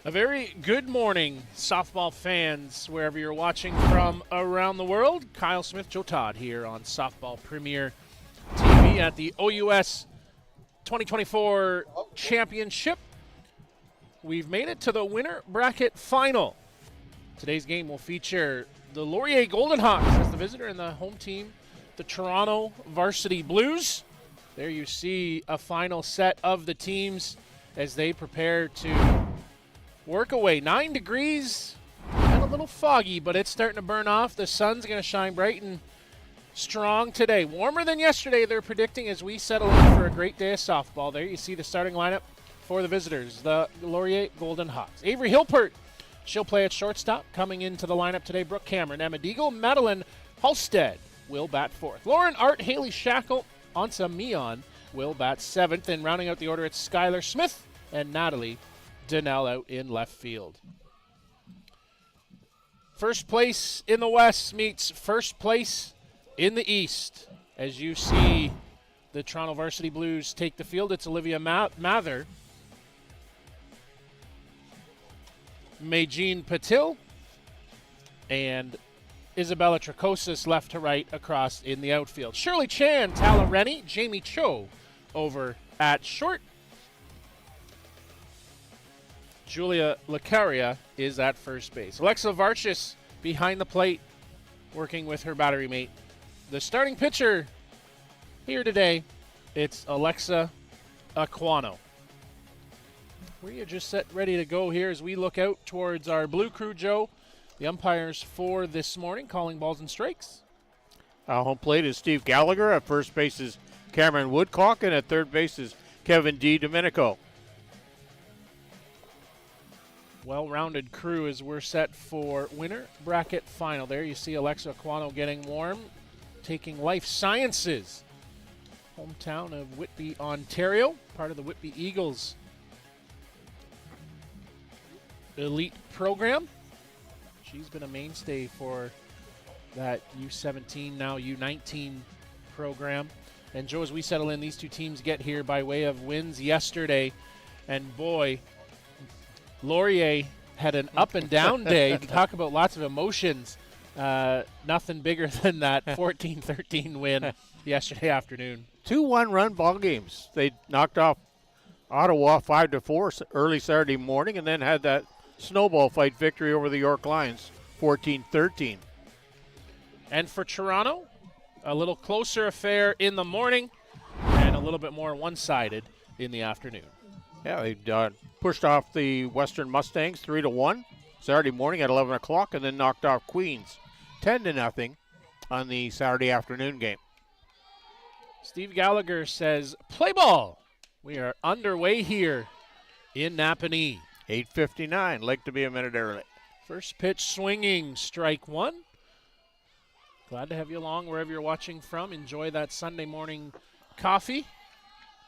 A very good morning, softball fans, wherever you're watching from around the world. Kyle Smith, Joe Todd here on Softball Premier TV at the OUS 2024 Championship. We've made it to the winner bracket final. Today's game will feature the Laurier Golden Hawks as the visitor and the home team, the Toronto Varsity Blues. There you see a final set of the teams as they prepare to work away. 9 degrees and a little foggy, but it's starting to burn off. The sun's going to shine bright and strong today. Warmer than yesterday, they're predicting, as we settle in for a great day of softball. There you see the starting lineup for the visitors, the Laurier Golden Hawks. Avery Hilpert, she'll play at shortstop. Coming into the lineup today, Brooke Cameron, Emma Deagle, Madeline Halstead will bat fourth. Lauren Art, Haley Shackle, Ansa Mion will bat seventh. And rounding out the order, it's Skylar Smith and Natalie Donnell out in left field. First place in the West meets first place in the East. As you see the Toronto Varsity Blues take the field, it's Olivia Mather, Majeen Patil, and Isabella Tricosis left to right across in the outfield. Shirley Chan, Tala Rennie, Jamie Cho over at short. Julia Lecaria is at first base. Alexa Varchis behind the plate, working with her battery mate. The starting pitcher here today, it's Alexa Aquano. We are just set ready to go here as we look out towards our blue crew, Joe. The umpires for this morning calling balls and strikes. Home plate is Steve Gallagher. At first base is Cameron Woodcock, and at third base is Kevin D. Domenico. Well-rounded crew as we're set for winner bracket final. There you see Alexa Aquano getting warm, taking life sciences. Hometown of Whitby, Ontario, part of the Whitby Eagles elite program. She's been a mainstay for that U17, now U19 program. And Joe, as we settle in, these two teams get here by way of wins yesterday. And boy, Laurier had an up and down day. Talk about lots of emotions. Nothing bigger than that 14-13 win yesterday afternoon. 2 one-run ball games. They knocked off Ottawa 5-4 early Saturday morning, and then had that snowball fight victory over the York Lions 14-13. And for Toronto, a little closer affair in the morning and a little bit more one-sided in the afternoon. Yeah, they pushed off the Western Mustangs 3-1 Saturday morning at 11 o'clock, and then knocked off Queens 10-0 on the Saturday afternoon game. Steve Gallagher says, play ball. We are underway here in Napanee. 8:59, like to be a minute early. First pitch swinging, strike one. Glad to have you along wherever you're watching from. Enjoy that Sunday morning coffee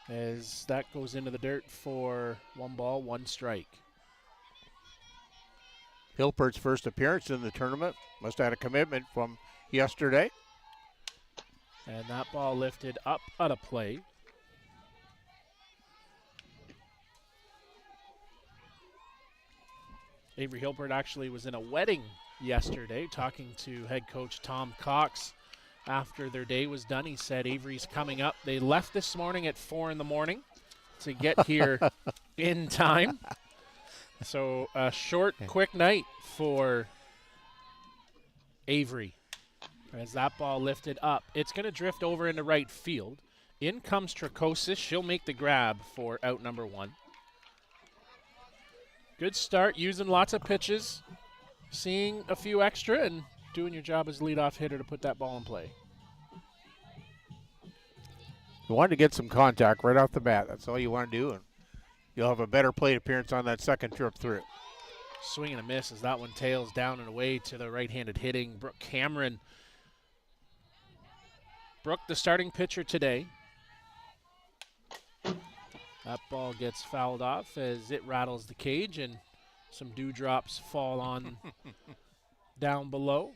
as that goes into the dirt for 1 ball, 1 strike. Hilpert's first appearance in the tournament. Must have had a commitment from yesterday. And that ball lifted up out of play. Avery Hilpert actually was in a wedding yesterday talking to head coach Tom Cox. After their day was done, he said Avery's coming up. They left this morning at 4 in the morning to get here in time. So a short, quick night for Avery. As that ball lifted up, it's going to drift over into right field. In comes Tricosis. She'll make the grab for out number 1. Good start, using lots of pitches, seeing a few extra, and doing your job as leadoff hitter to put that ball in play. You wanted to get some contact right off the bat. That's all you want to do, and you'll have a better plate appearance on that second trip through. Swing and a miss as that one tails down and away to the right-handed hitting Brooke Cameron. Brooke, the starting pitcher today. That ball gets fouled off as it rattles the cage and some dewdrops fall on down below.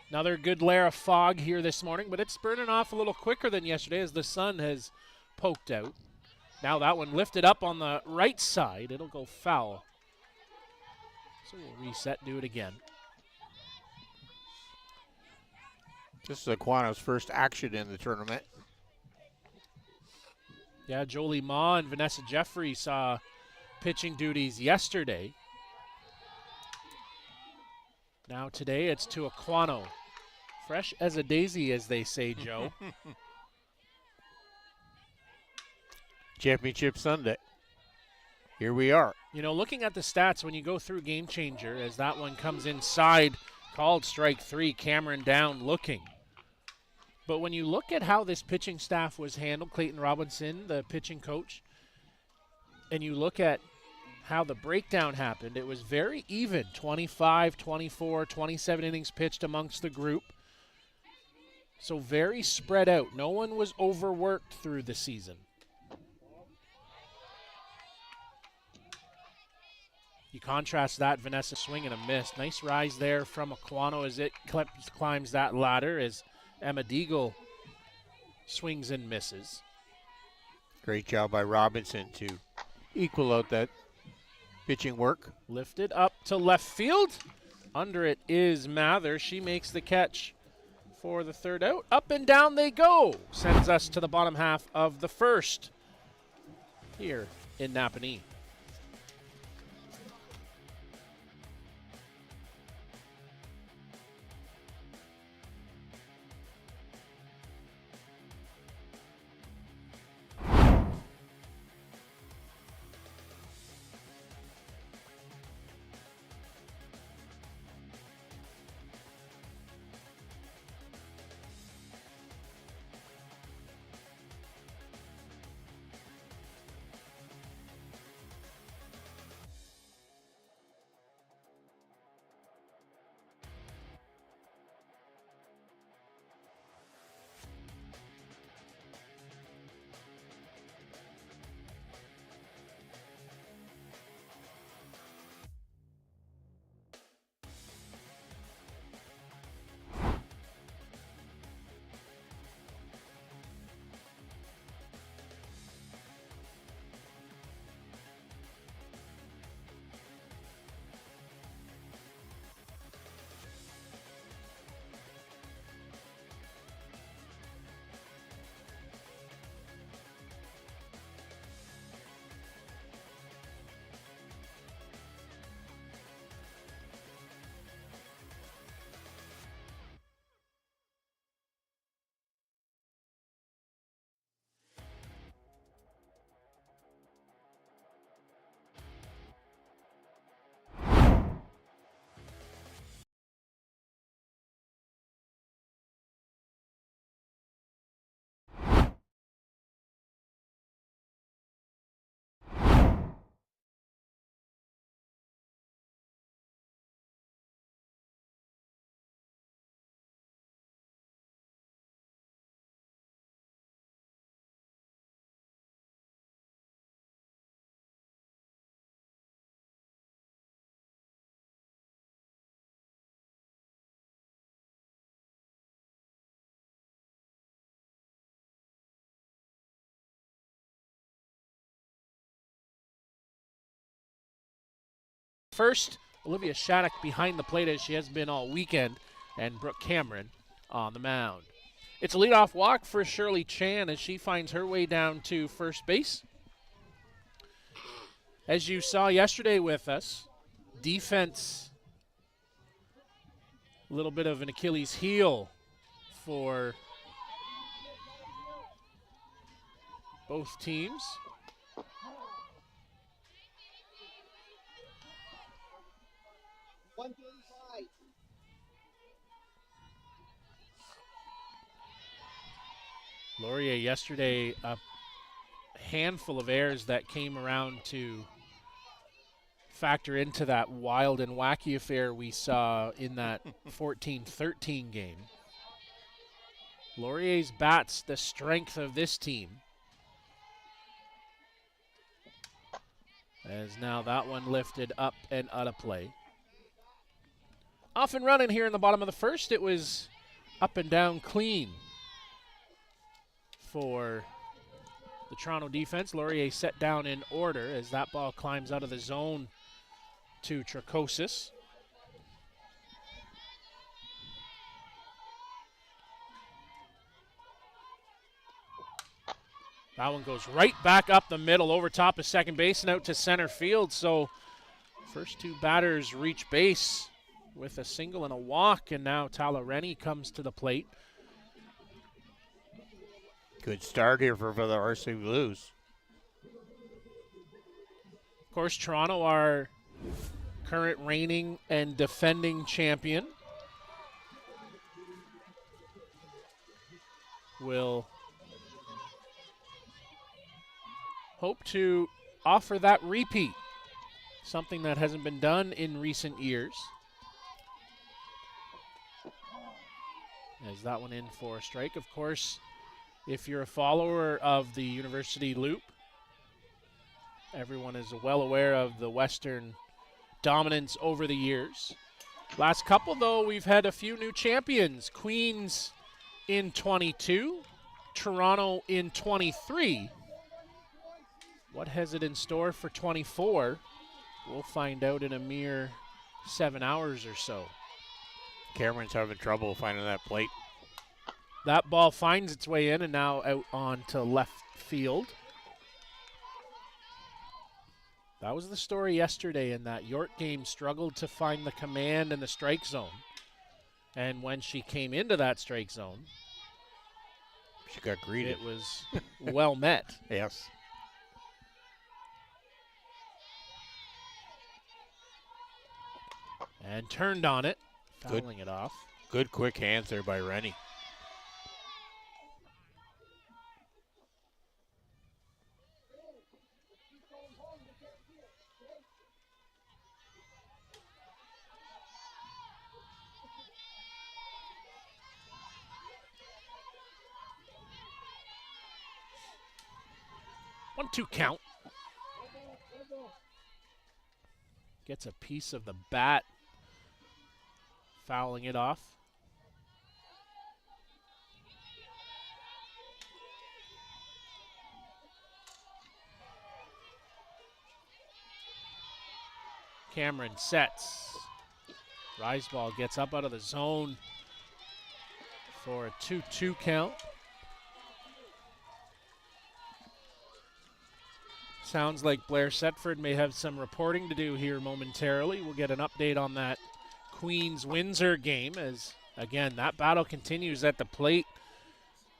Another good layer of fog here this morning, but it's burning off a little quicker than yesterday as the sun has poked out. Now that one lifted up on the right side. It'll go foul So we'll reset, do it again. This is Aquano's first action in the tournament. Yeah, Jolie Ma and Vanessa Jeffrey saw pitching duties yesterday. Now today it's to Aquano. Fresh as a daisy, as they say, Joe. Championship Sunday. Here we are. You know, looking at the stats when you go through Game Changer, as that one comes inside, called strike 3, Cameron down looking. But when you look at how this pitching staff was handled, Clayton Robinson, the pitching coach, and you look at how the breakdown happened, it was very even. 25, 24, 27 innings pitched amongst the group. So very spread out. No one was overworked through the season. You contrast that, Vanessa swing and a miss. Nice rise there from Aquano as it climbs that ladder as Emma Deagle swings and misses. Great job by Robinson to equal out that pitching work. Lifted up to left field. Under it is Mather. She makes the catch for the third out. Up and down they go. Sends us to the bottom half of the first here in Napanee. First, Olivia Shattuck behind the plate as she has been all weekend, and Brooke Cameron on the mound. It's a leadoff walk for Shirley Chan as she finds her way down to first base. As you saw yesterday with us, defense, a little bit of an Achilles heel for both teams. Laurier yesterday, a handful of errors that came around to factor into that wild and wacky affair we saw in that 14-13 game. Laurier's bats the strength of this team. As now that one lifted up and out of play. Off and running here in the bottom of the first. It was up and down clean for the Toronto defense. Laurier set down in order as that ball climbs out of the zone to Tricosis. That one goes right back up the middle over top of second base and out to center field. So first two batters reach base with a single and a walk, and now Talareni comes to the plate. Good start here for the RC Blues. Of course, Toronto, our current reigning and defending champion, will hope to offer that repeat, something that hasn't been done in recent years. As that one in for a strike. Of course, if you're a follower of the University Loop, everyone is well aware of the Western dominance over the years. Last couple, though, we've had a few new champions. Queens in 22, Toronto in 23. What has it in store for 24? We'll find out in a mere 7 hours or so. Cameron's having trouble finding that plate. That ball finds its way in and now out onto left field. That was the story yesterday in that York game struggled to find the command in the strike zone. And when she came into that strike zone, she got greeted. It was well met. Yes. And turned on it, fouling it off. Good quick hands there by Rennie. One-two count. Gets a piece of the bat, fouling it off. Cameron sets. Rise ball gets up out of the zone for a 2-2 count. Sounds like Blair Setford may have some reporting to do here momentarily. We'll get an update on that Queens-Windsor game as, again, that battle continues at the plate.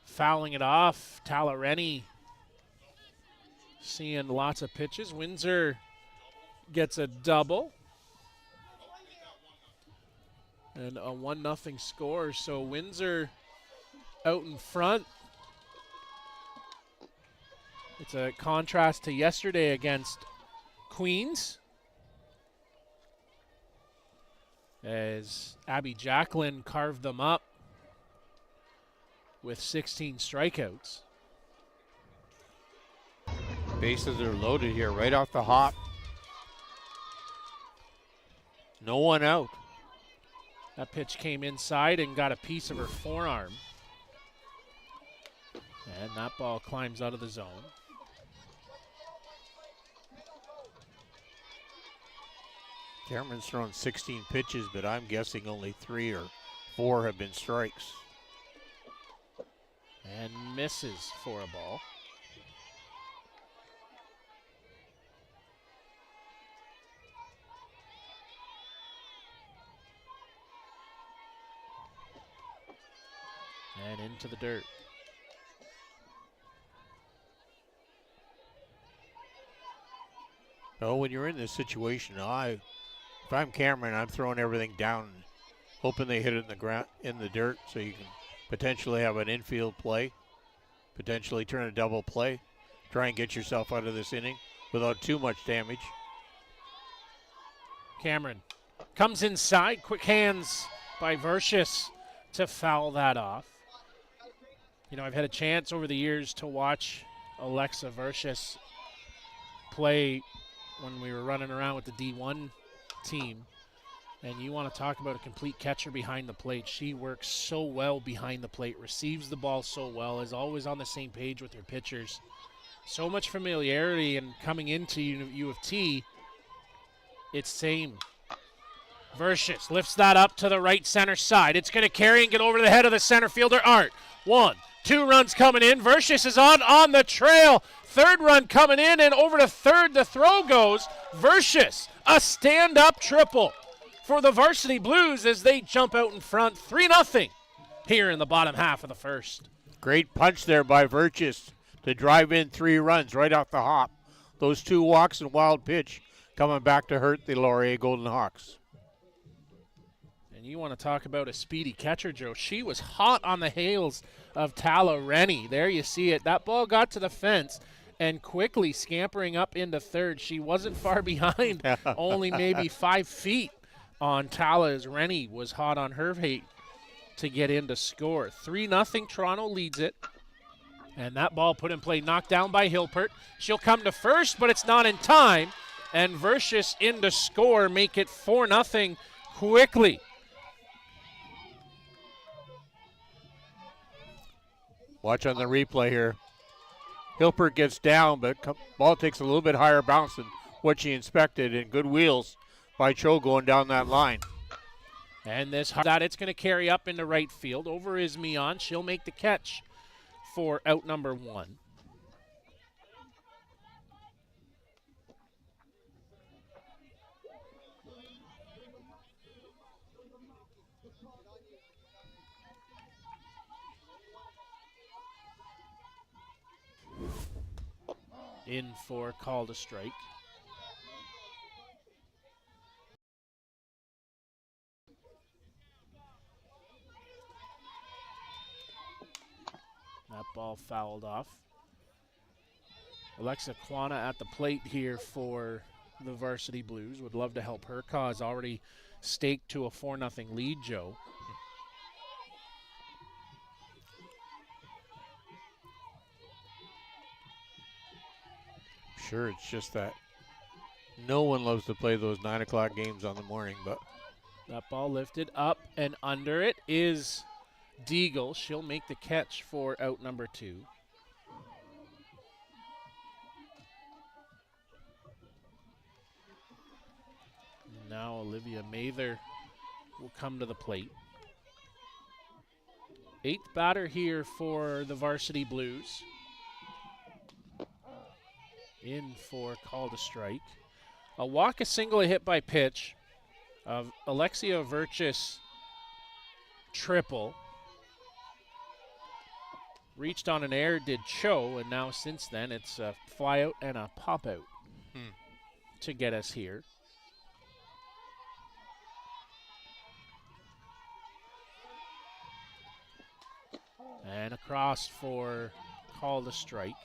Fouling it off. Talareni seeing lots of pitches. Windsor gets a double. And a 1-0 score. So Windsor out in front. It's a contrast to yesterday against Queens, as Abby Jacqueline carved them up with 16 strikeouts. Bases are loaded here right off the hop. No one out. That pitch came inside and got a piece of her forearm. And that ball climbs out of the zone. Cameron's thrown 16 pitches, but I'm guessing only 3 or 4 have been strikes. And misses for a ball. And into the dirt. Oh, when you're in this situation, if I'm Cameron, I'm throwing everything down, hoping they hit it in the ground, in the dirt, so you can potentially have an infield play, potentially turn a double play, try and get yourself out of this inning without too much damage. Cameron comes inside, quick hands by Vershis to foul that off. You know, I've had a chance over the years to watch Alexa Vershis play when we were running around with the D1 team, and you want to talk about a complete catcher behind the plate. She works so well behind the plate, receives the ball so well, is always on the same page with her pitchers. So much familiarity, and coming into U of T, It's same. Vershis lifts that up to the right center side. It's going to carry and get over the head of the center fielder, Art. 1, 2 runs coming in. Vershis is on the trail. Third run coming in, and over to third the throw goes. Vershis, a stand-up triple for the Varsity Blues as they jump out in front 3-0 here in the bottom half of the first. Great punch there by Verchis to drive in 3 runs right off the hop. Those 2 walks and wild pitch coming back to hurt the Laurier Golden Hawks. And you want to talk about a speedy catcher, Joe. She was hot on the heels of Tala Rennie. There you see it. That ball got to the fence and quickly scampering up into third. She wasn't far behind, only maybe 5 feet on Tala as Rennie was hot on her feet to get in to score. 3-0, Toronto leads it. And that ball put in play, knocked down by Hilpert. She'll come to first, but it's not in time. And Vershis in to score, make it 4-0 quickly. Watch on the replay here. Hilpert gets down, but ball takes a little bit higher bounce than what she inspected, and good wheels by Cho going down that line. And it's going to carry up into right field. Over is Mion. She'll make the catch for out number 1. In for call to strike. That ball fouled off. Alexa Quana at the plate here for the Varsity Blues. Would love to help her cause. Already staked to a 4-0 lead, Joe. Sure, it's just that no one loves to play those 9 o'clock games on the morning, but that ball lifted up and under it is Deagle. She'll make the catch for out number 2. Now Olivia Mather will come to the plate. 8th batter here for the Varsity Blues. In for call to strike. A walk, a single, a hit by pitch of Alexia Verchis triple. Reached on an air, did Cho, and now since then it's a fly out and a pop out to get us here. And across for call to strike.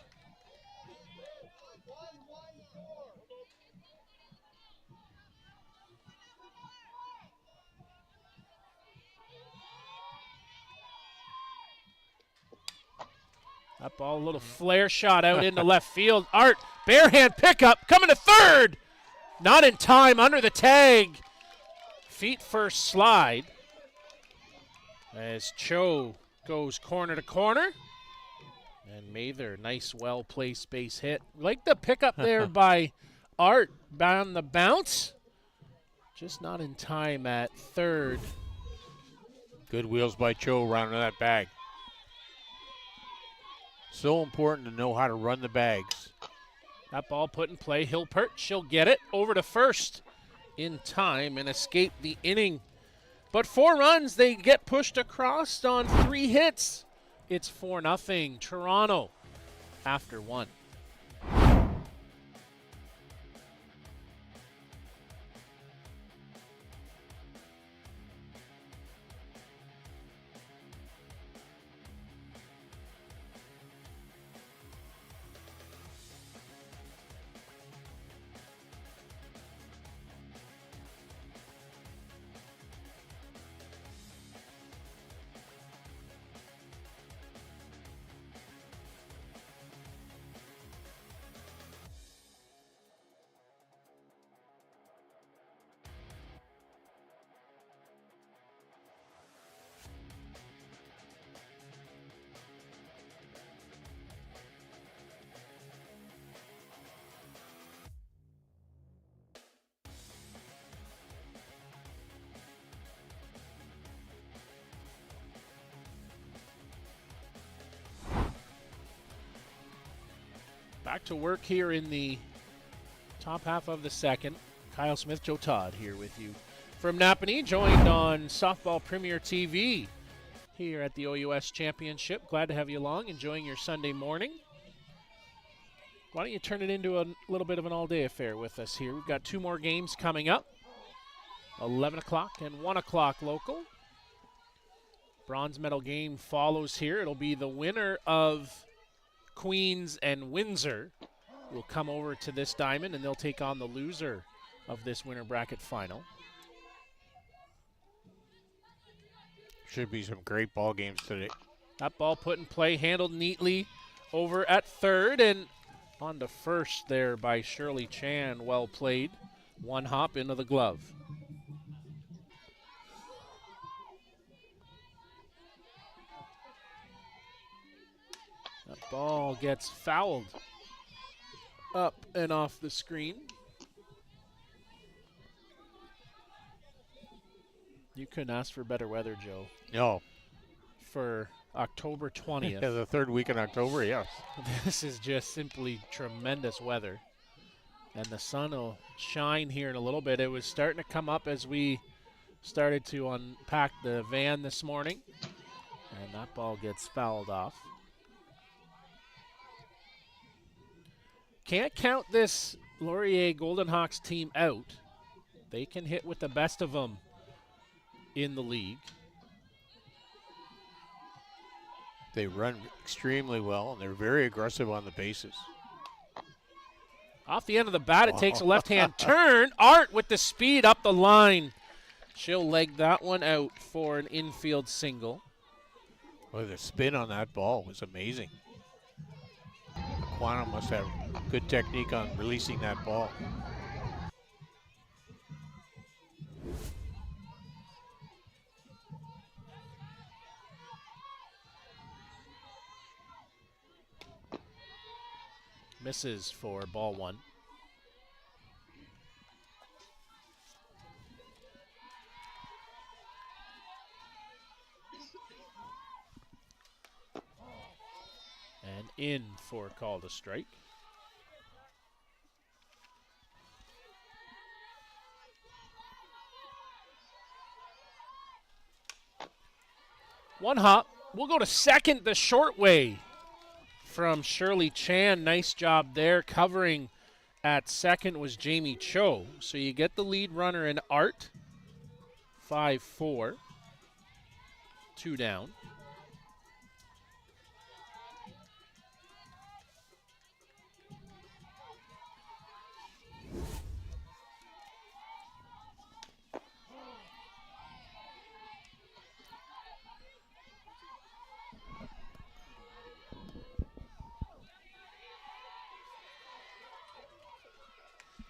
That ball, a little flare shot out into left field. Art, bare hand pickup, coming to third. Not in time, under the tag. Feet first slide. As Cho goes corner to corner. And Mather, nice, well-placed base hit. Like the pickup there by Art on the bounce. Just not in time at third. Good wheels by Cho rounding that bag. So important to know how to run the bags. That ball put in play. Hilpert, she'll get it over to first in time and escape the inning. But 4 runs, they get pushed across on 3 hits. It's 4-0 Toronto after 1. Back to work here in the top half of the second. Kyle Smith, Joe Todd here with you from Napanee, joined on Softball Premier TV here at the OUS Championship. Glad to have you along, enjoying your Sunday morning. Why don't you turn it into a little bit of an all-day affair with us here. We've got 2 more games coming up, 11 o'clock and 1 o'clock local. Bronze medal game follows here. It'll be the winner of Queens and Windsor will come over to this diamond, and they'll take on the loser of this winter bracket final. Should be some great ball games today. That ball put in play, handled neatly over at third, and on to first there by Shirley Chan. Well played. 1 hop into the glove. That ball gets fouled up and off the screen. You couldn't ask for better weather, Joe. No. For October 20th. Yeah, the 3rd week in October, yes. This is just simply tremendous weather. And the sun will shine here in a little bit. It was starting to come up as we started to unpack the van this morning. And that ball gets fouled off. Can't count this Laurier Golden Hawks team out. They can hit with the best of them in the league. They run extremely well, and they're very aggressive on the bases. Off the end of the bat, it takes a left-hand turn. Art with the speed up the line. She'll leg that one out for an infield single. Well, the spin on that ball was amazing. Aquano must have good technique on releasing that ball. Misses for ball 1. And in for a call to strike. One hop. We'll go to second the short way from Shirley Chan. Nice job there. Covering at second was Jamie Cho. So you get the lead runner in Art. 5-4. 2 down.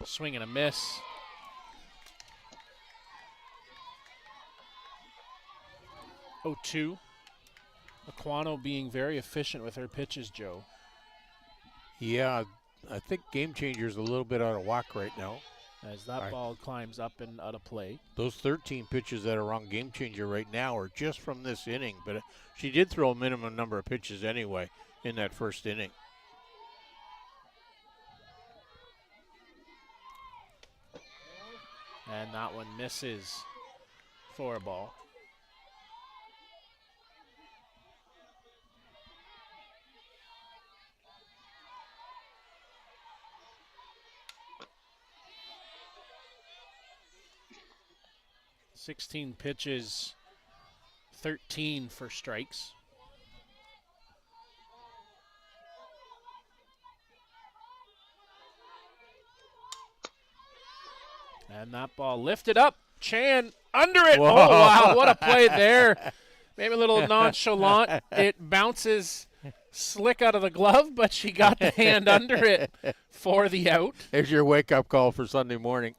Swing and a miss. Oh, 2. Aquano being very efficient with her pitches, Joe. Yeah, I think Game Changer's a little bit out of whack right now. As that ball climbs up and out of play. Those 13 pitches that are on Game Changer right now are just from this inning, but she did throw a minimum number of pitches anyway in that first inning. And that one misses for a ball. "16 pitches, 13 for strikes." And that ball lifted up. Chan under it. Whoa. Oh, wow. What a play there. Maybe a little nonchalant. It bounces slick out of the glove, but she got the hand under it for the out. There's your wake-up call for Sunday morning.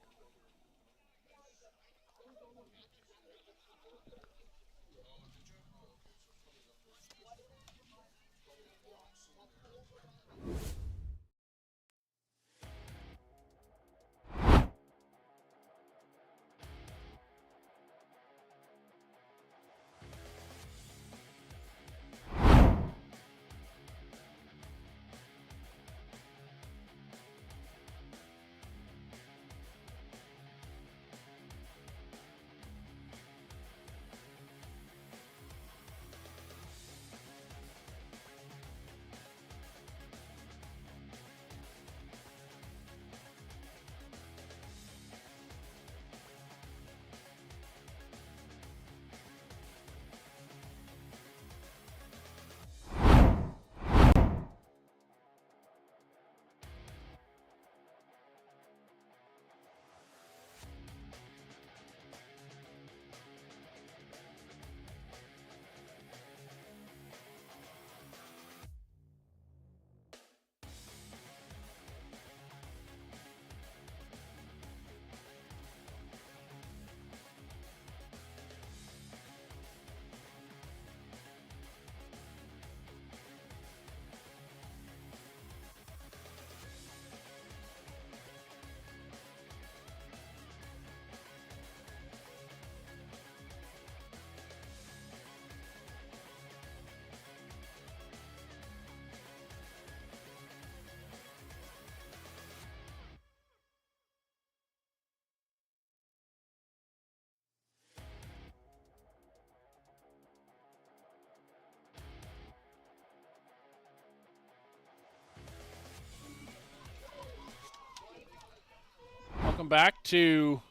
Welcome back to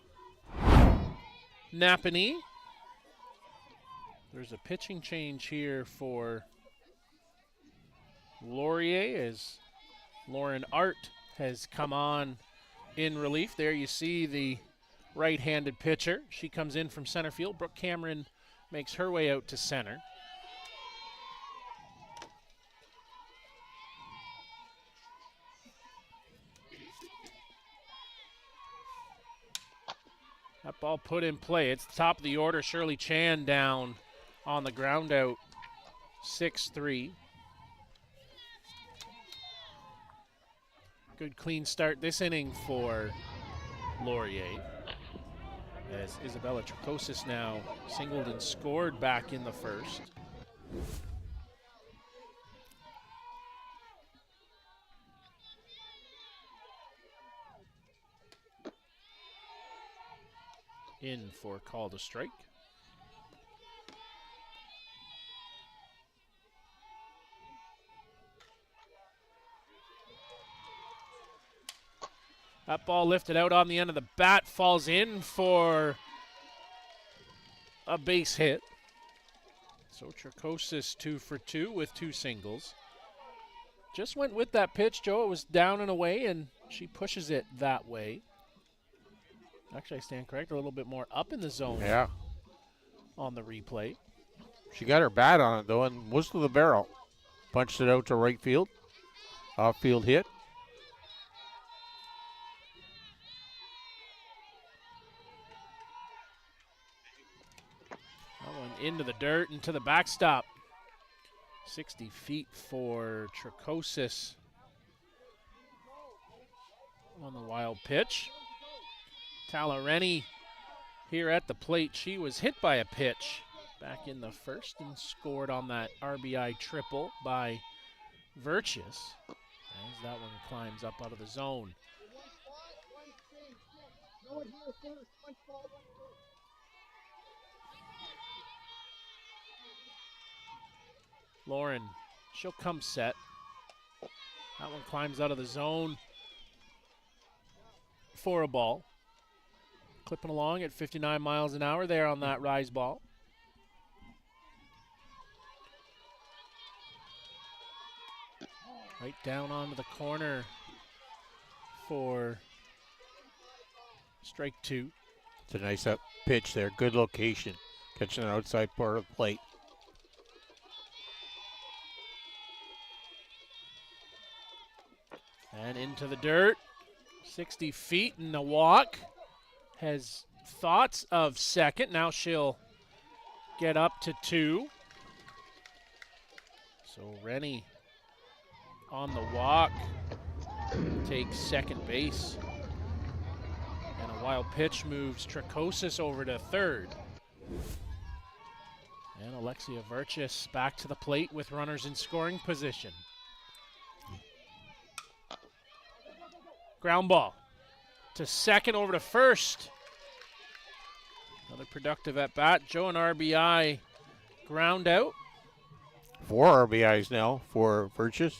Napanee. There's a pitching change here for Laurier as Lauren Art has come on in relief. There you see the right-handed pitcher. She comes in from center field. Brooke Cameron makes her way out to center. That ball put in play. It's the top of the order. Shirley Chan down on the ground out, 6-3. Good clean start this inning for Laurier. As Isabella Tricosis now singled and scored back in the first. In for call to strike. That ball lifted out on the end of the bat, falls in for a base hit. So Tricosis 2 for 2 with 2 singles. Just went with that pitch, Joe. It was down and away, and she pushes it that way. Actually, I stand correct, a little bit more up in the zone. Yeah. On the replay. She got her bat on it, though, and was to the barrel. Punched it out to right field. Off-field hit. That one into the dirt and to the backstop. 60 feet for Tricosis on the wild pitch. Tala Rennie here at the plate. She was hit by a pitch back in the first and scored on that RBI triple by Virtus as that one climbs up out of the zone. Lauren, she'll come set. That one climbs out of the zone for a ball. Clipping along at 59 miles an hour there on that rise ball. Right down onto the corner for strike 2. It's a nice up pitch there. Good location. Catching an outside part of the plate. And into the dirt. 60 feet and a walk. Has thoughts of second. Now she'll get up to 2. So Rennie on the walk takes second base. And a wild pitch moves Tricosis over to third. And Alexia Virtus back to the plate with runners in scoring position. Ground ball to second, over to first. Another productive at bat. Joe, an RBI ground out. 4 RBIs now for Virtus.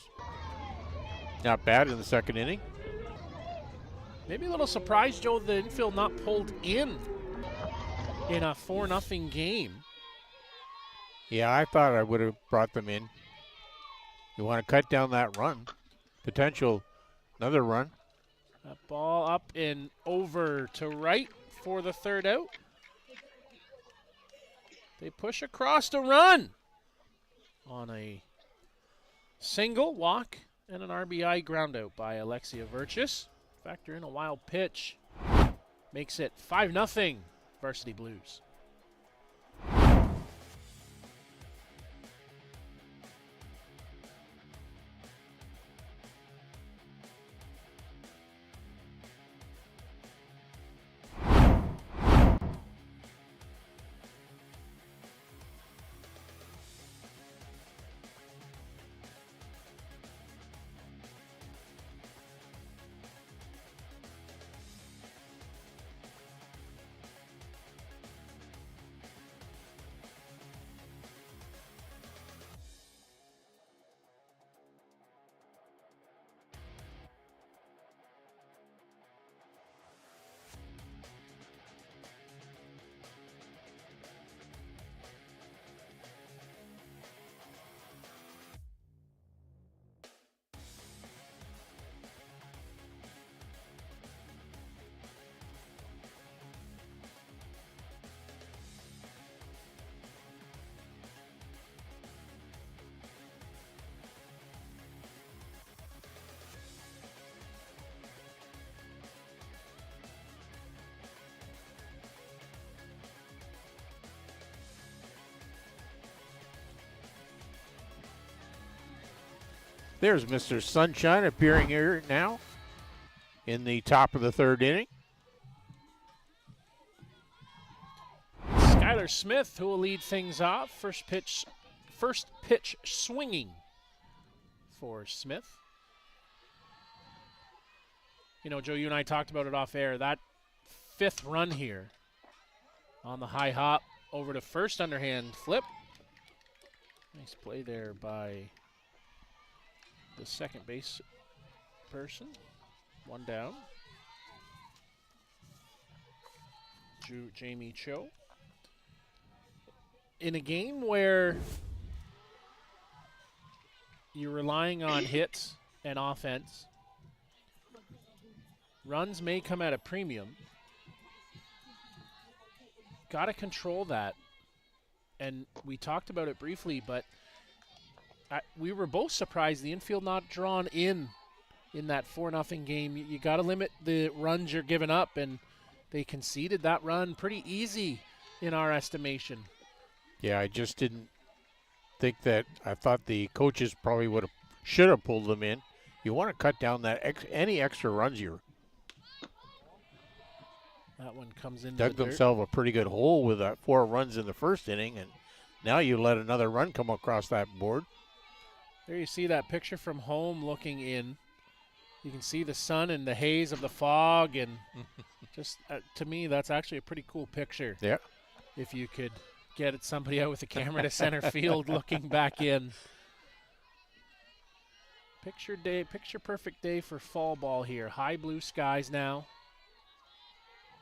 Not bad in the second inning. Maybe a little surprised, Joe, the infield not pulled in a 4-0 game. Yeah, I thought I would have brought them in. You want to cut down that run. Potential another run. That ball up and over to right for the third out. They push across to run on a single walk and an RBI ground out by Alexia Virtus. Factor in a wild pitch. Makes it 5-0 Varsity Blues. There's Mr. Sunshine appearing here now in the top of the third inning. Skylar Smith, who will lead things off. First pitch swinging for Smith. You know, Joe, you and I talked about it off air. That fifth run here on the high hop over to first, underhand flip. Nice play there by the second base person. One down. Jamie Cho. In a game where you're relying on hits and offense, runs may come at a premium. Got to control that. And we talked about it briefly, but we were both surprised the infield not drawn in that 4-0 game. You got to limit the runs you're giving up, and they conceded that run pretty easy in our estimation. Yeah, I just didn't think that. I thought the coaches probably should have pulled them in. You want to cut down any extra runs here. That one comes in. Dug themselves a pretty good hole with 4 runs in the first inning, and now you let another run come across that board. There you see that picture from home looking in. You can see the sun and the haze of the fog, and just to me, that's actually a pretty cool picture. Yeah. If you could get somebody out with a camera to center field looking back in. Picture perfect day for fall ball here. High blue skies now.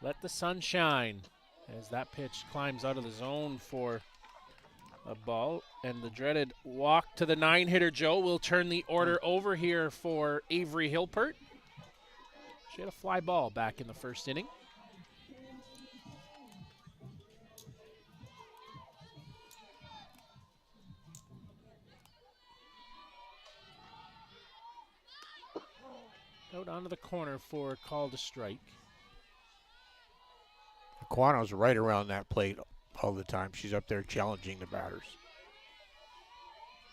Let the sun shine as that pitch climbs out of the zone for a ball. And the dreaded walk to the 9-hitter, Joe, will turn the order over here for Avery Hilpert. She had a fly ball back in the first inning. Out onto the corner for a call to strike. Aquano's right around that plate all the time. She's up there challenging the batters.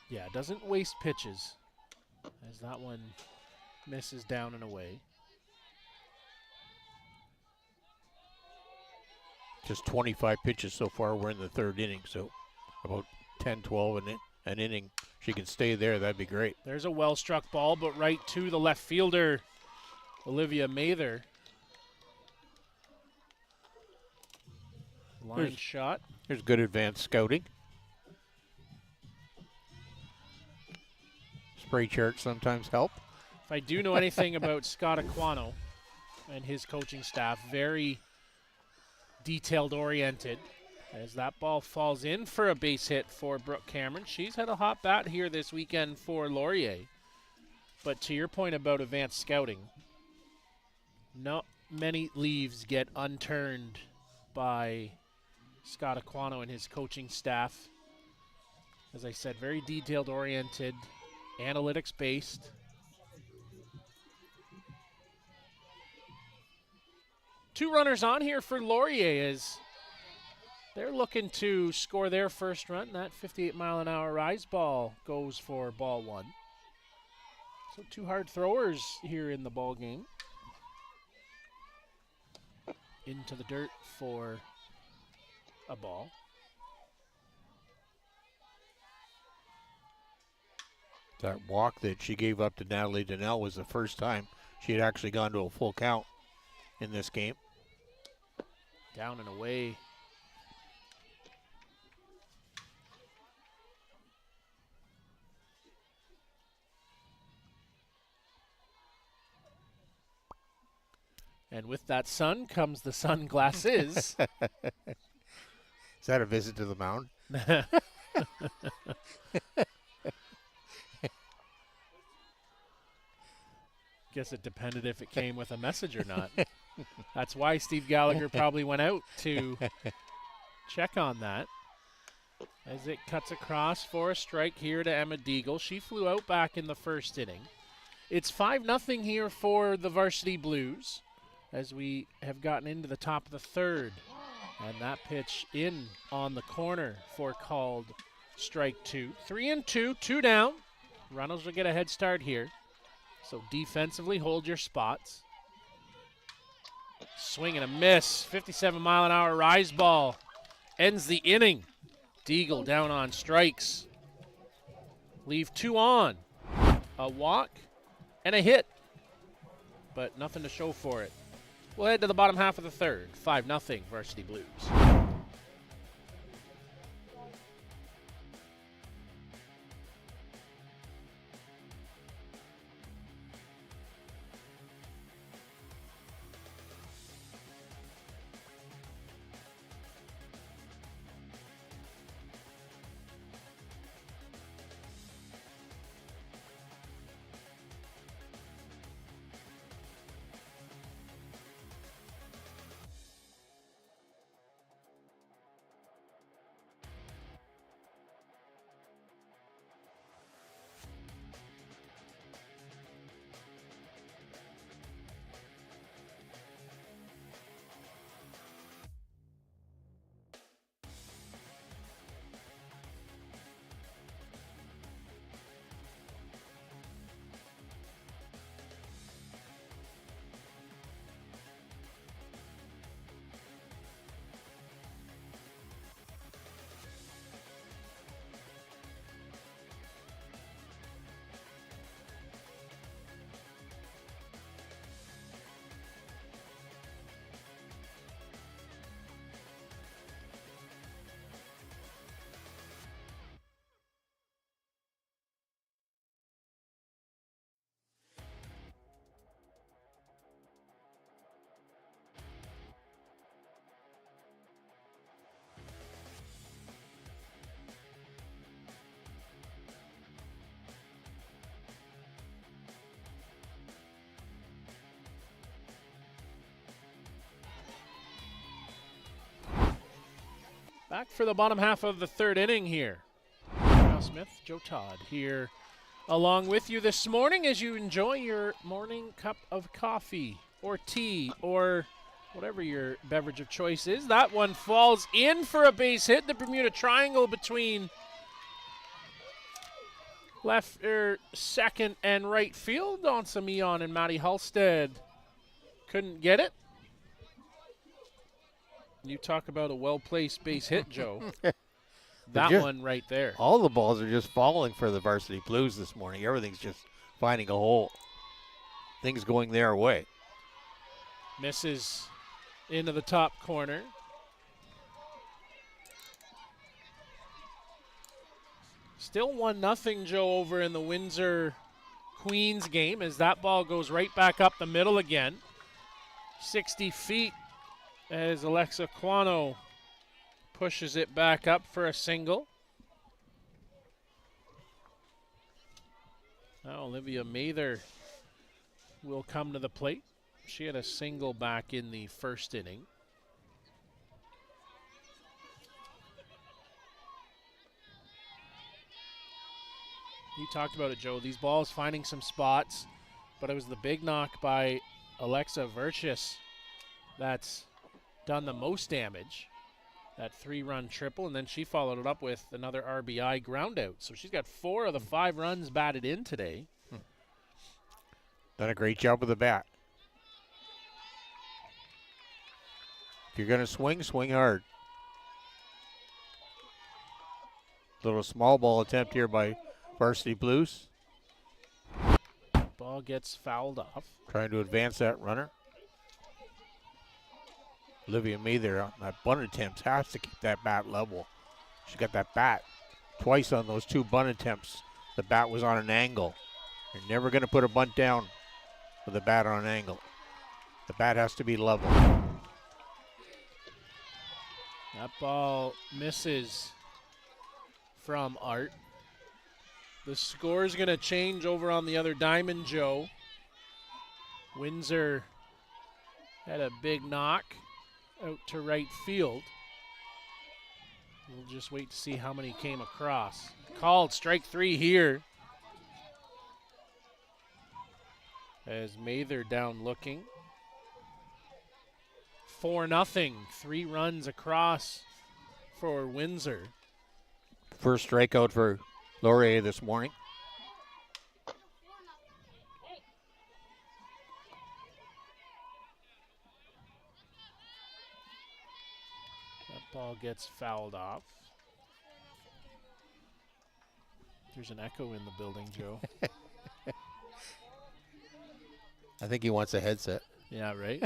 Yeah, doesn't waste pitches as that one misses down and away. Just 25 pitches so far. We're in the third inning, so about 10, 12 an inning. She can stay there, that'd be great. There's a well-struck ball, but right to the left fielder, Olivia Mather. Line shot. Here's good advanced scouting. Spray charts sometimes help. If I do know anything about Scott Aquano and his coaching staff, very detailed-oriented. As that ball falls in for a base hit for Brooke Cameron. She's had a hot bat here this weekend for Laurier. But to your point about advanced scouting, not many leaves get unturned by Scott Aquano and his coaching staff. As I said, very detailed-oriented, analytics-based. Two runners on here for Laurier as they're looking to score their first run. That 58-mile-an-hour rise ball goes for ball one. So 2 hard throwers here in the ball game. Into the dirt for a ball. That walk that she gave up to Natalie Donnell was the first time she had actually gone to a full count in this game. Down and away. And with that sun comes the sunglasses. Is that a visit to the mound? Guess it depended if it came with a message or not. That's why Steve Gallagher probably went out to check on that. As it cuts across for a strike here to Emma Deagle. She flew out back in the first inning. It's 5-0 here for the Varsity Blues as we have gotten into the top of the third. And that pitch in on the corner for called strike 2. 3-2, 2 down. Runnels will get a head start here. So defensively, hold your spots. Swing and a miss. 57-mile-an-hour rise ball. Ends the inning. Deagle down on strikes. Leave 2 on. A walk and a hit. But nothing to show for it. We'll head to the bottom half of the third. 5-0 Varsity Blues. Back for the bottom half of the third inning here. Kyle Smith, Joe Todd here along with you this morning as you enjoy your morning cup of coffee or tea or whatever your beverage of choice is. That one falls in for a base hit. The Bermuda Triangle between left second and right field. Don Samion and Matty Halstead couldn't get it. You talk about a well-placed base hit, Joe. That one right there. All the balls are just falling for the Varsity Blues this morning. Everything's just finding a hole. Things going their way. Misses into the top corner. Still 1-0, Joe, over in the Windsor Queens game as that ball goes right back up the middle again. 60 feet as Alexa Quano pushes it back up for a single. Now Olivia Mather will come to the plate. She had a single back in the first inning. You talked about it, Joe. These balls finding some spots, but it was the big knock by Alexa Verchis that's done the most damage. That 3-run triple, and then she followed it up with another RBI ground out. So she's got 4 of the 5 runs batted in today. Done a great job with the bat. If you're going to swing, swing hard. Little small ball attempt here by Varsity Blues. Ball gets fouled off. Trying to advance that runner. Olivia Mather on that bunt attempt has to keep that bat level. She got that bat twice on those 2 bunt attempts. The bat was on an angle. You're never going to put a bunt down with a bat on an angle. The bat has to be level. That ball misses from Art. The score's going to change over on the other diamond, Joe. Windsor had a big knock out to right field. We'll just wait to see how many came across. Called strike 3 here. As Mather down looking. 4-0. 3 runs across for Windsor. First strikeout for Laurier this morning. gets fouled off. There's an echo in the building, Joe. I think he wants a headset. Yeah, right?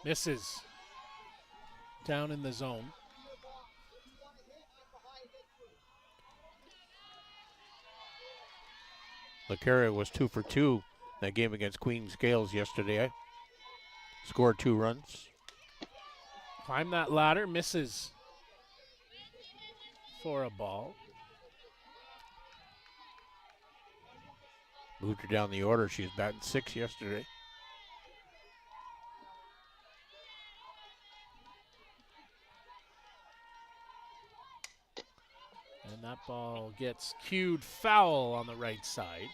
Misses. Down in the zone. LaCarria was 2 for 2 in that game against Queen Scales yesterday. Scored 2 runs. Climb that ladder, misses for a ball. Moved her down the order. She was batting 6 yesterday. And that ball gets cued foul on the right side.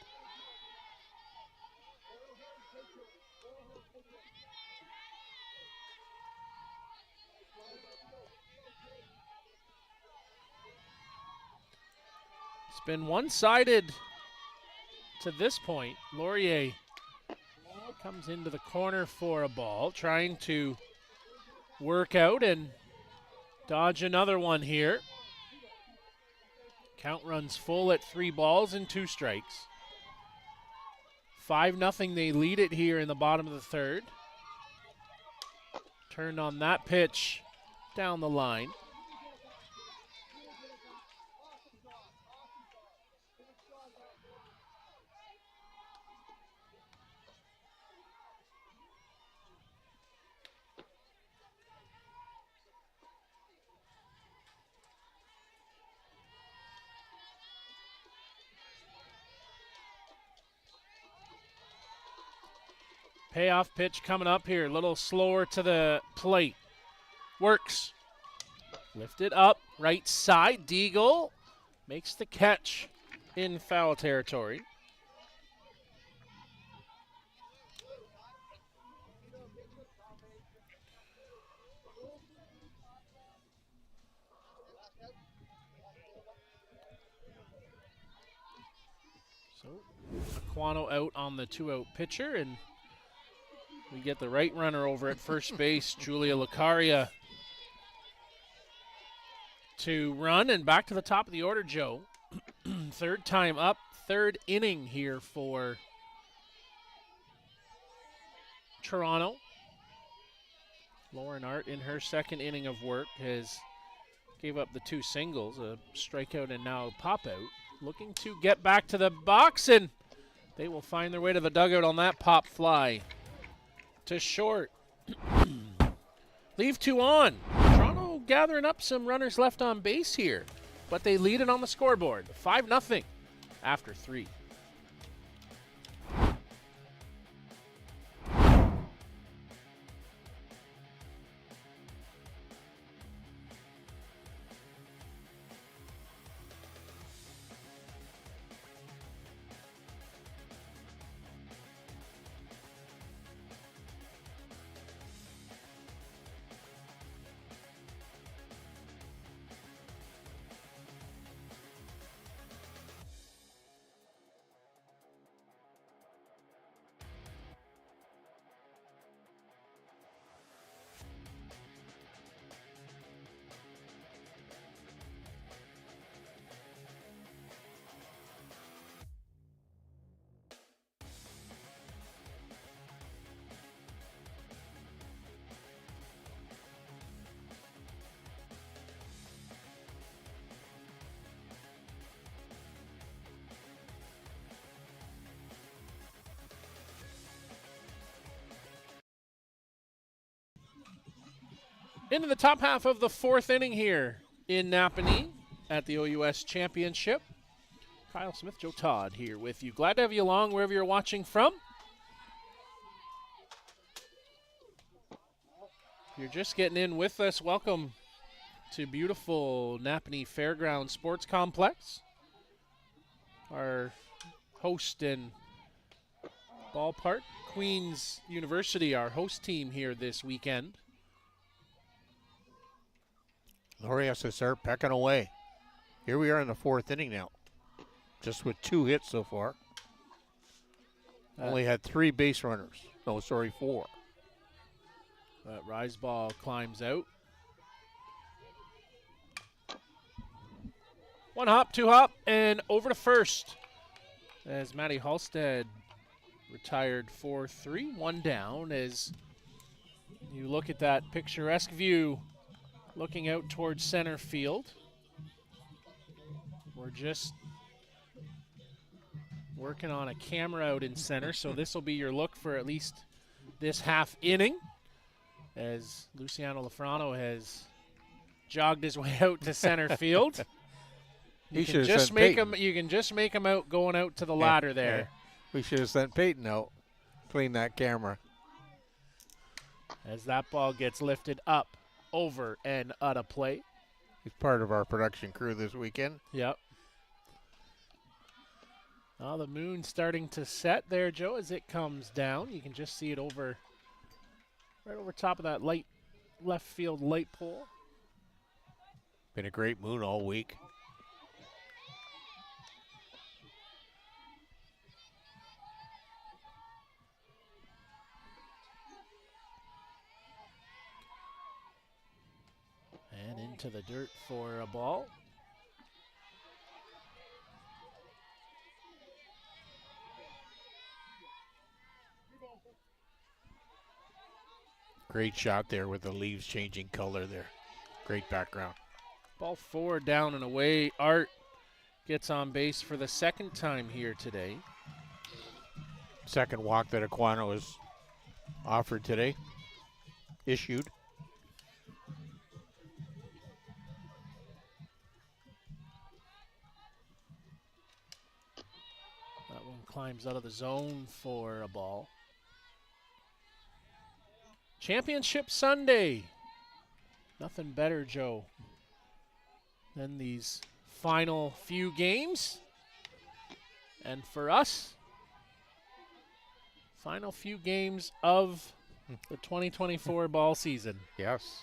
It's been one-sided to this point. Laurier comes into the corner for a ball, trying to work out and dodge another one here. Count runs full at 3 balls and 2 strikes. 5-0, they lead it here in the bottom of the third. Turned on that pitch down the line. Payoff pitch coming up here. A little slower to the plate. Works. Lifted up. Right side. Deagle makes the catch in foul territory. So Aquano out on the 2-out pitcher, and we get the right runner over at first base, Julia Lucaria, to run, and back to the top of the order, Joe. Third time up, third inning here for Toronto. Lauren Art, in her second inning of work, has gave up the 2 singles, a strikeout and now a pop-out. Looking to get back to the box, and they will find their way to the dugout on that pop fly. To short. Leave 2 on. Toronto gathering up some runners left on base here, but they lead it on the scoreboard. 5-0 after 3. Into the top half of the 4th inning here in Napanee at the OUS Championship. Kyle Smith, Joe Todd here with you. Glad to have you along wherever you're watching from. If you're just getting in with us, welcome to beautiful Napanee Fairground Sports Complex. Our host and ballpark, Queen's University, our host team here this weekend. Laurie has to start pecking away. Here we are in the 4th inning now. Just with 2 hits so far. Only had 3 base runners. No, sorry, 4. That rise ball climbs out. 1 hop, 2 hop, and over to first. As Matty Halstead retired 4-3, 1 down. As you look at that picturesque view looking out towards center field. We're just working on a camera out in center, so this will be your look for at least this half inning, as Luciano Lafrano has jogged his way out to center field. You can just make him out going out to the ladder there. Yeah. We should have sent Peyton out, clean that camera. As that ball gets lifted up, over, and out of play. He's part of our production crew this weekend. Yep. Oh, the moon's starting to set there, Joe, as it comes down. You can just see it over, right over top of that light left field light pole. Been a great moon all week. And into the dirt for a ball. Great shot there with the leaves changing color there. Great background. Ball 4 down and away. Art gets on base for the 2nd time here today. Second walk that Aquino has offered today. Issued. That one climbs out of the zone for a ball. Championship Sunday. Nothing better, Joe, than these final few games. And for us, final few games of the 2024 ball season. Yes.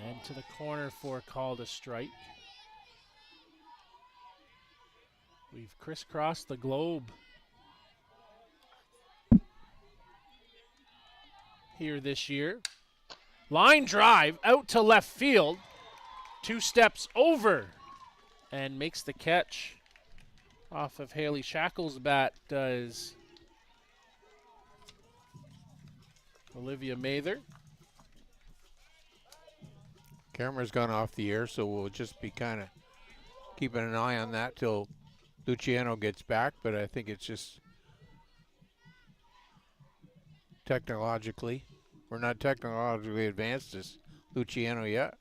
And to the corner for called a strike. We've crisscrossed the globe here this year. Line drive out to left field. 2 steps over and makes the catch off of Haley Shackle's bat does Olivia Mather. Camera's gone off the air, so we'll just be kind of keeping an eye on that till Luciano gets back, but I think it's just technologically. We're not technologically advanced as Luciano yet.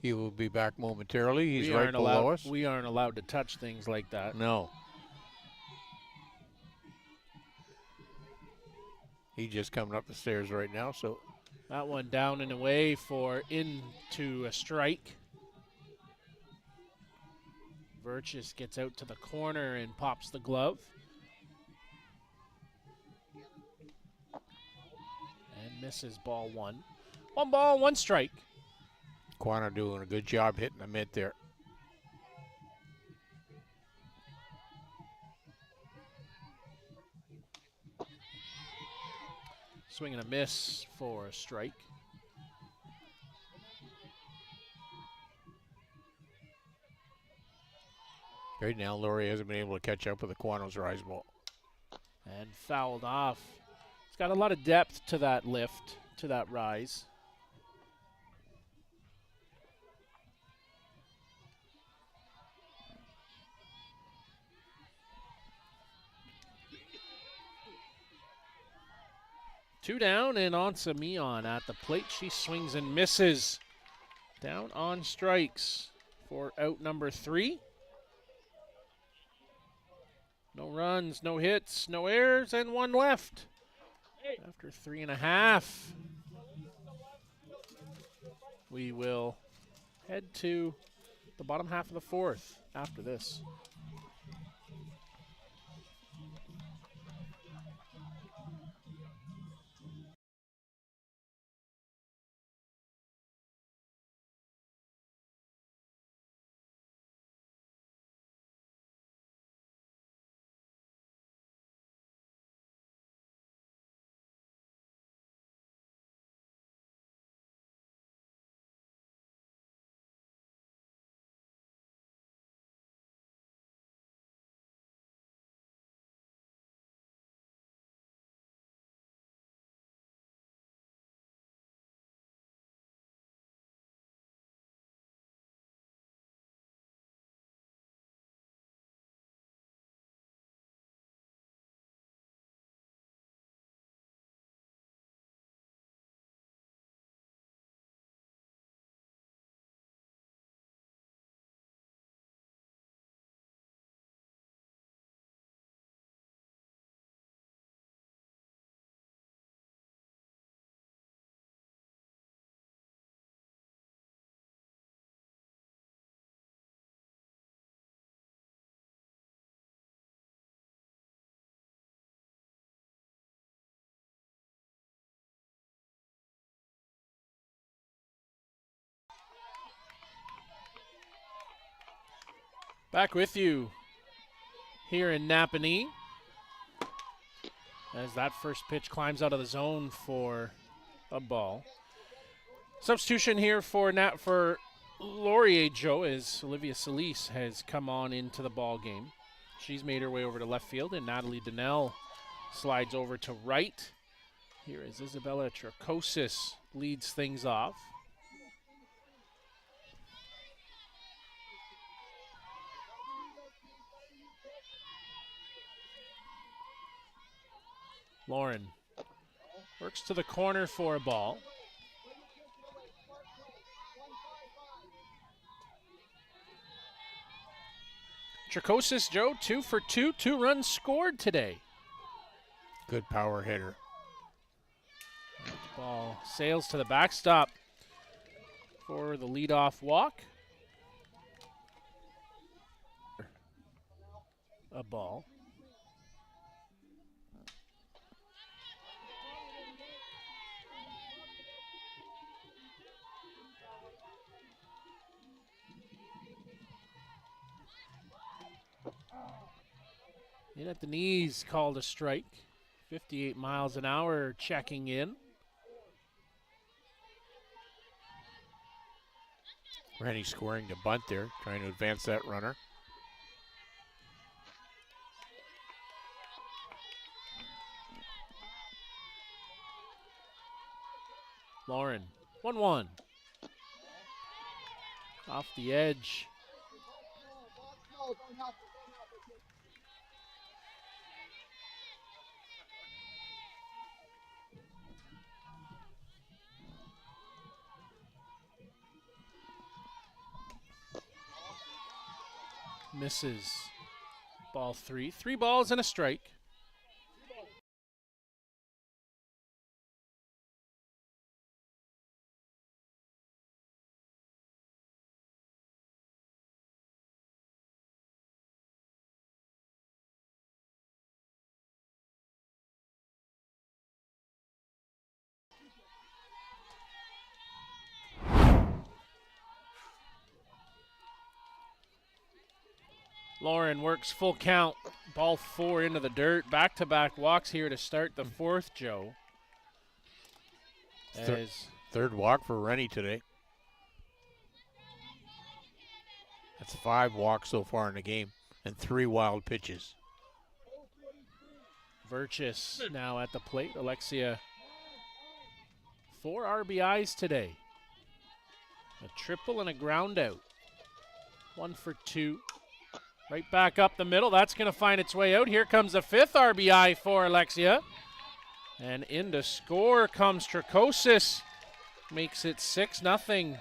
He will be back momentarily. He's right below us. We aren't allowed to touch things like that. No. He's just coming up the stairs right now, so. That one down and away for into a strike. Virtus gets out to the corner and pops the glove. And misses ball 1. 1 ball, 1 strike. Quano doing a good job hitting the mid there. Swing and a miss for a strike. Right now, Laurie hasn't been able to catch up with the Quano's rise ball. And fouled off. It's got a lot of depth to that lift, to that rise. Two down and Ansa Mion at the plate. She swings and misses. Down on strikes for out number 3. No runs, no hits, no errors, and 1 left. After 3.5, we will head to the bottom half of the 4th after this. Back with you here in Napanee as that first pitch climbs out of the zone for a ball. Substitution here for Laurier, Joe, as Olivia Solis has come on into the ball game. She's made her way over to left field, and Natalie Donnell slides over to right. Here is Isabella Tricosis leads things off. Lauren works to the corner for a ball. Tricosis, Joe, 2 for 2, 2 runs scored today. Good power hitter. Ball sails to the backstop for the leadoff walk. A ball. In at the knees, called a strike. 58 miles an hour checking in. Rennie scoring the bunt there, trying to advance that runner. Lauren, 1-1. Off the edge. Misses. Ball 3. 3 balls and a strike. Lauren works full count. Ball 4 into the dirt. Back-to-back walks here to start the 4th, Joe. Third walk for Rennie today. That's 5 walks so far in the game and 3 wild pitches. Virtus now at the plate. Alexia, 4 RBIs today. A triple and a ground out. 1 for 2. Right back up the middle. That's going to find its way out. Here comes the 5th RBI for Alexia. And in to score comes Tricosis. Makes it 6-0.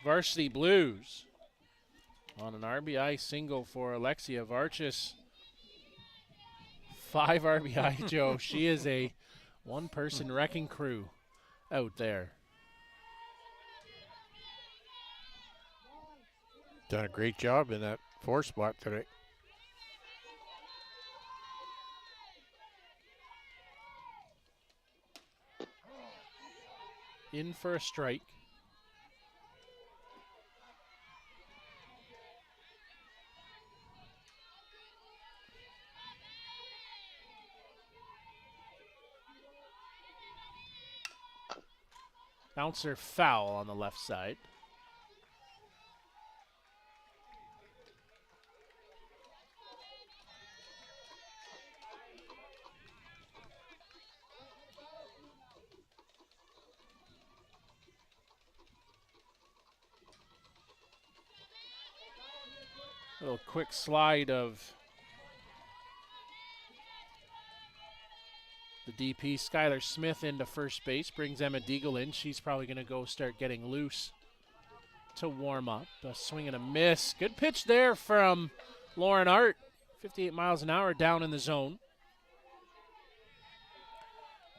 Varsity Blues. On an RBI single for Alexia Varchis. 5 RBI, Joe. She is a one-person wrecking crew out there. Done a great job in that 4 spot today. In for a strike. Bouncer foul on the left side. A little quick slide of the DP. Skylar Smith into first base, brings Emma Deagle in. She's probably going to go start getting loose to warm up. A swing and a miss. Good pitch there from Lauren Art. 58 miles an hour down in the zone.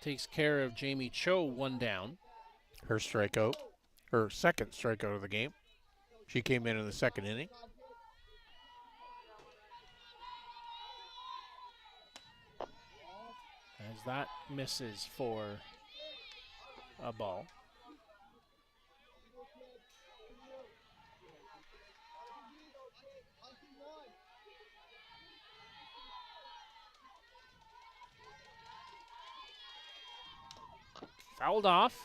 Takes care of Jamie Cho, 1 down. Her strikeout, her second strikeout of the game. She came in the 2nd inning. As that misses for a ball. Fouled off.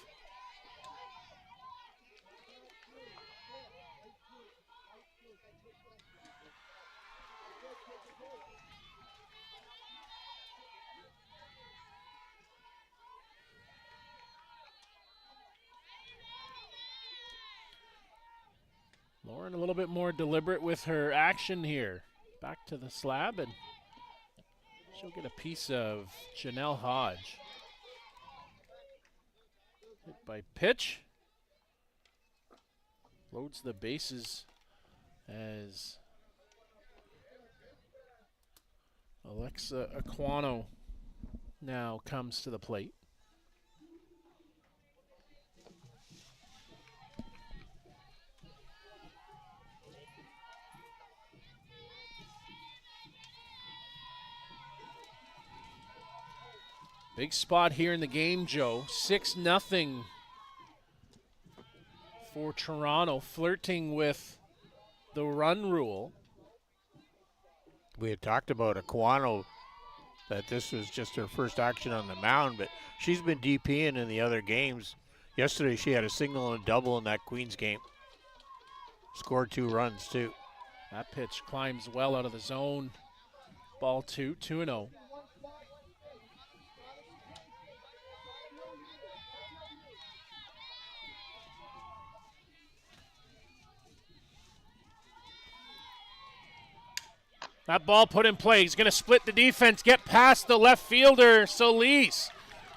Lauren a little bit more deliberate with her action here. Back to the slab, and she'll get a piece of Janelle Hodge. Hit by pitch. Loads the bases as Alexa Aquano now comes to the plate. Big spot here in the game, Joe. 6-0 for Toronto, flirting with the run rule. We had talked about Aquano, that this was just her first action on the mound, but she's been DPing in the other games. Yesterday she had a single and a double in that Queens game. Scored 2 runs too. That pitch climbs well out of the zone. Ball 2-0. That ball put in play. He's going to split the defense, get past the left fielder, Solis.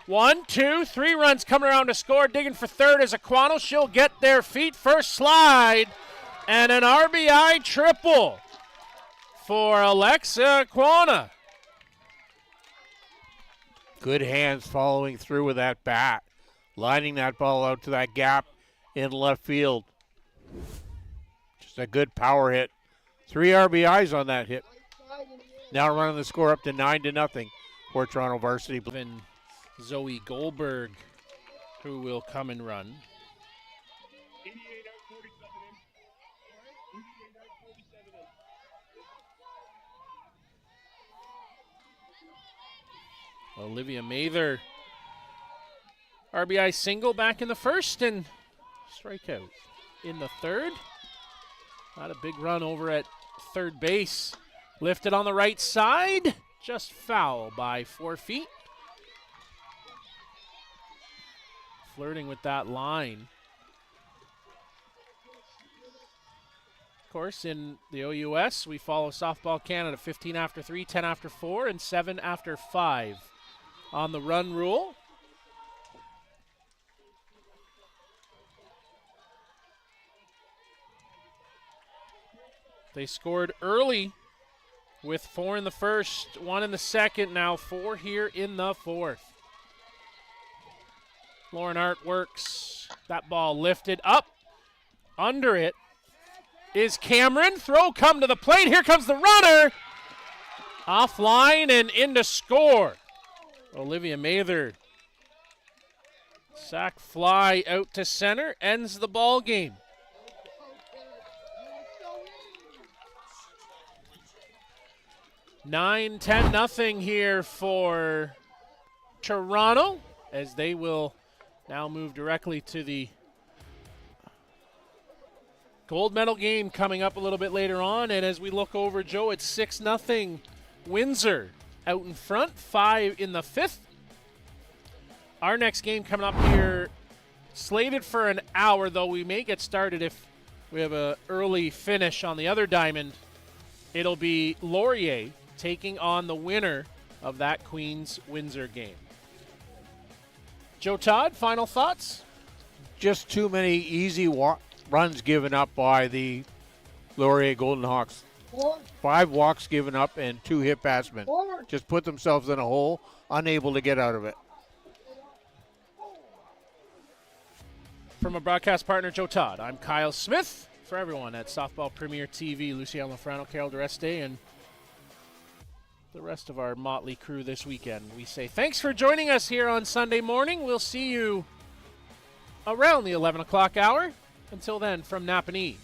1, 2, 3 runs coming around to score. Digging for third is Aquano. She'll get their feet first slide. And an RBI triple for Alexa Aquano. Good hands following through with that bat. Lining that ball out to that gap in left field. Just a good power hit. 3 RBIs on that hit. Now running the score up to 9-0 for Toronto Varsity. And Zoe Goldberg, who will come and run. Olivia Mather, RBI single back in the first and strikeout in the third. Not a big run over at third base. Lifted on the right side, just foul by 4 feet. Flirting with that line. Of course, in the OUS, we follow Softball Canada 15 after 3, 10 after 4, and 7 after 5 on the run rule. They scored early with 4 in the first, 1 in the second, now 4 here in the fourth. Lauren Hart works. That ball lifted up. Under it is Cameron. Throw come to the plate. Here comes the runner. Offline and in to score. Olivia Mather. Sack fly out to center. Ends the ball game. 9-10 here for Toronto, as they will now move directly to the gold medal game coming up a little bit later on. And as we look over, Joe, it's 6-0 Windsor out in front, 5 in the fifth. Our next game coming up here, slated for an hour, though we may get started if we have an early finish on the other diamond. It'll be Laurier taking on the winner of that Queens-Windsor game. Joe Todd, final thoughts? Just too many easy runs given up by the Laurier Golden Hawks. 5 walks given up and 2 hit batsmen. Just put themselves in a hole, unable to get out of it. From a broadcast partner, Joe Todd, I'm Kyle Smith. For everyone at Softball Premier TV, Luciano Lafrano, Carol Dureste, and the rest of our motley crew this weekend, we say thanks for joining us here on Sunday morning. We'll see you around the 11 o'clock hour. Until then, from Napanee,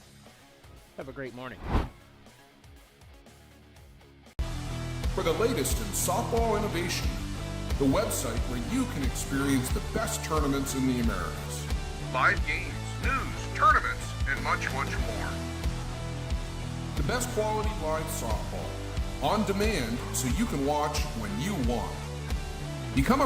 have a great morning. For the latest in softball innovation, the website where you can experience the best tournaments in the Americas. Live games, news, tournaments, and much, much more. The best quality live softball, on demand so you can watch when you want. Become a